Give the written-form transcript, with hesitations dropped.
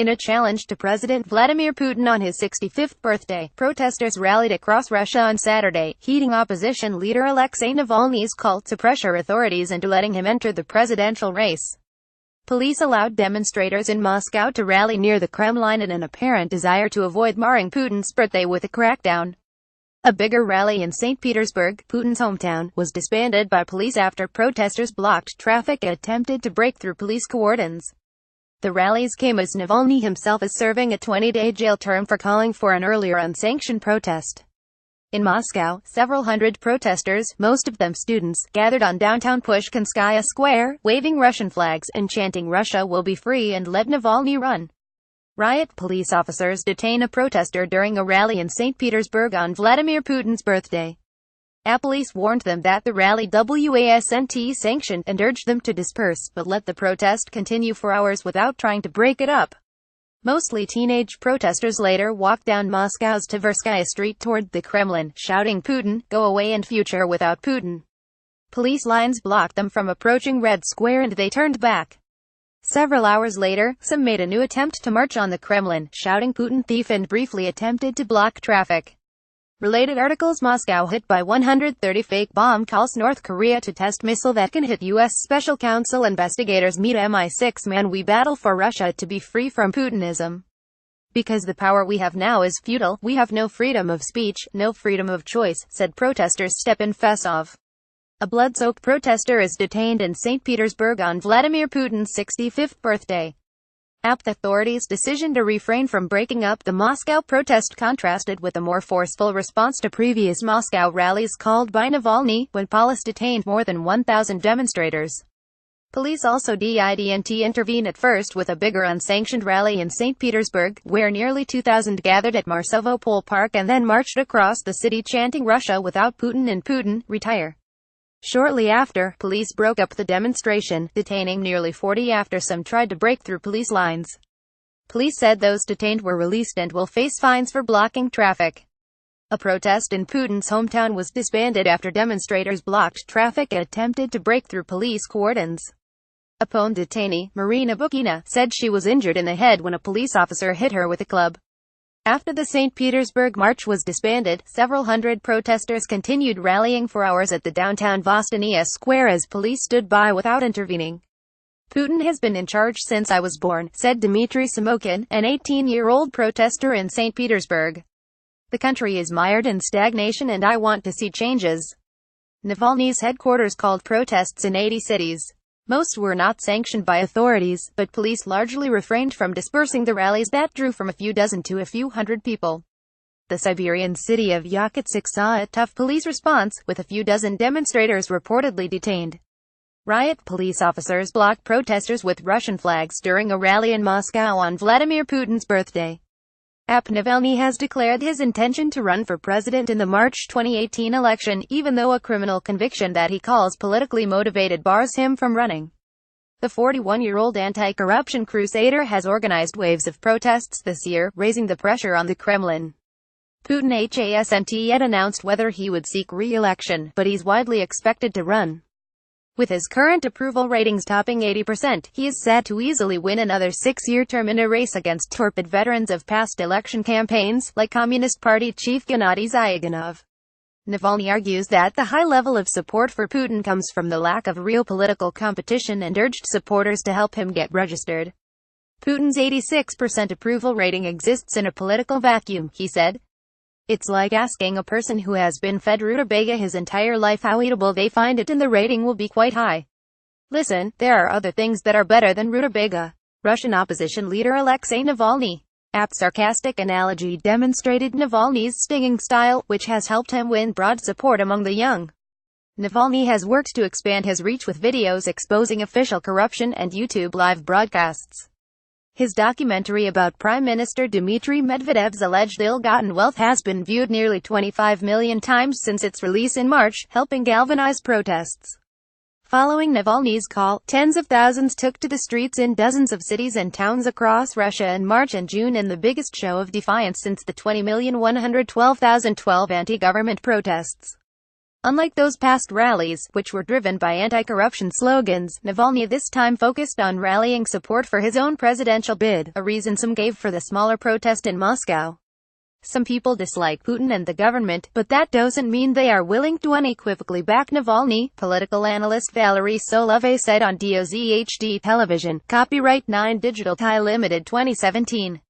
In a challenge to President Vladimir Putin on his 65th birthday, protesters rallied across Russia on Saturday, heeding opposition leader Alexei Navalny's call to pressure authorities into letting him enter the presidential race. Police allowed demonstrators in Moscow to rally near the Kremlin in an apparent desire to avoid marring Putin's birthday with a crackdown. A bigger rally in St. Petersburg, Putin's hometown, was disbanded by police after protesters blocked traffic and attempted to break through police cordons. The rallies came as Navalny himself is serving a 20-day jail term for calling for an earlier unsanctioned protest. In Moscow, several hundred protesters, most of them students, gathered on downtown Pushkinskaya Square, waving Russian flags and chanting "Russia will be free and let Navalny run." Riot police officers detain a protester during a rally in St. Petersburg on Vladimir Putin's birthday. Police warned them that the rally wasn't sanctioned and urged them to disperse, but let the protest continue for hours without trying to break it up. Mostly teenage protesters later walked down Moscow's Tverskaya Street toward the Kremlin, shouting "Putin, go away and future without Putin." Police lines blocked them from approaching Red Square and they turned back. Several hours later, some made a new attempt to march on the Kremlin, shouting "Putin thief" and briefly attempted to block traffic. Related articles: Moscow hit by 130 fake bomb calls. North Korea to test missile that can hit U.S. Special Counsel investigators meet MI6 man. We battle for Russia to be free from Putinism. Because the power we have now is futile, we have no freedom of speech, no freedom of choice, said protesters. Stepan Fesov, a blood-soaked protester, is detained in St. Petersburg on Vladimir Putin's 65th birthday. The authorities' decision to refrain from breaking up the Moscow protest contrasted with a more forceful response to previous Moscow rallies called by Navalny, when police detained more than 1,000 demonstrators. Police also didn't intervene at first with a bigger unsanctioned rally in St. Petersburg, where nearly 2,000 gathered at Marsovo Pole Park and then marched across the city chanting "Russia without Putin" and "Putin, retire." Shortly after, police broke up the demonstration, detaining nearly 40 after some tried to break through police lines. Police said those detained were released and will face fines for blocking traffic. A protest in Putin's hometown was disbanded after demonstrators blocked traffic and attempted to break through police cordons. A PON detainee, Marina Bukina, said she was injured in the head when a police officer hit her with a club. After the St. Petersburg march was disbanded, several hundred protesters continued rallying for hours at the downtown Vostania Square as police stood by without intervening. "Putin has been in charge since I was born," said Dmitry Samokin, an 18-year-old protester in St. Petersburg. "The country is mired in stagnation and I want to see changes." Navalny's headquarters called protests in 80 cities. Most were not sanctioned by authorities, but police largely refrained from dispersing the rallies that drew from a few dozen to a few hundred people. The Siberian city of Yakutsk saw a tough police response, with a few dozen demonstrators reportedly detained. Riot police officers blocked protesters with Russian flags during a rally in Moscow on Vladimir Putin's birthday. Navalny has declared his intention to run for president in the March 2018 election, even though a criminal conviction that he calls politically motivated bars him from running. The 41-year-old anti-corruption crusader has organized waves of protests this year, raising the pressure on the Kremlin. Putin hasn't yet announced whether he would seek re-election, but he's widely expected to run. With his current approval ratings topping 80%, he is set to easily win another 6-year term in a race against torpid veterans of past election campaigns, like Communist Party chief Gennady Zyuganov. Navalny argues that the high level of support for Putin comes from the lack of real political competition and urged supporters to help him get registered. Putin's 86% approval rating exists in a political vacuum, he said. "It's like asking a person who has been fed rutabaga his entire life how eatable they find it, and the rating will be quite high. Listen, there are other things that are better than rutabaga." Russian opposition leader Alexei Navalny. Sarcastic analogy demonstrated Navalny's stinging style, which has helped him win broad support among the young. Navalny has worked to expand his reach with videos exposing official corruption and YouTube live broadcasts. His documentary about Prime Minister Dmitry Medvedev's alleged ill-gotten wealth has been viewed nearly 25 million times since its release in March, helping galvanize protests. Following Navalny's call, tens of thousands took to the streets in dozens of cities and towns across Russia in March and June in the biggest show of defiance since the 20,112,012 anti-government protests. Unlike those past rallies, which were driven by anti-corruption slogans, Navalny this time focused on rallying support for his own presidential bid, a reason some gave for the smaller protest in Moscow. Some people dislike Putin and the government, but that doesn't mean they are willing to unequivocally back Navalny, political analyst Valery Solovey said on DOZ HD television. Copyright 9 Digital Thai Limited 2017.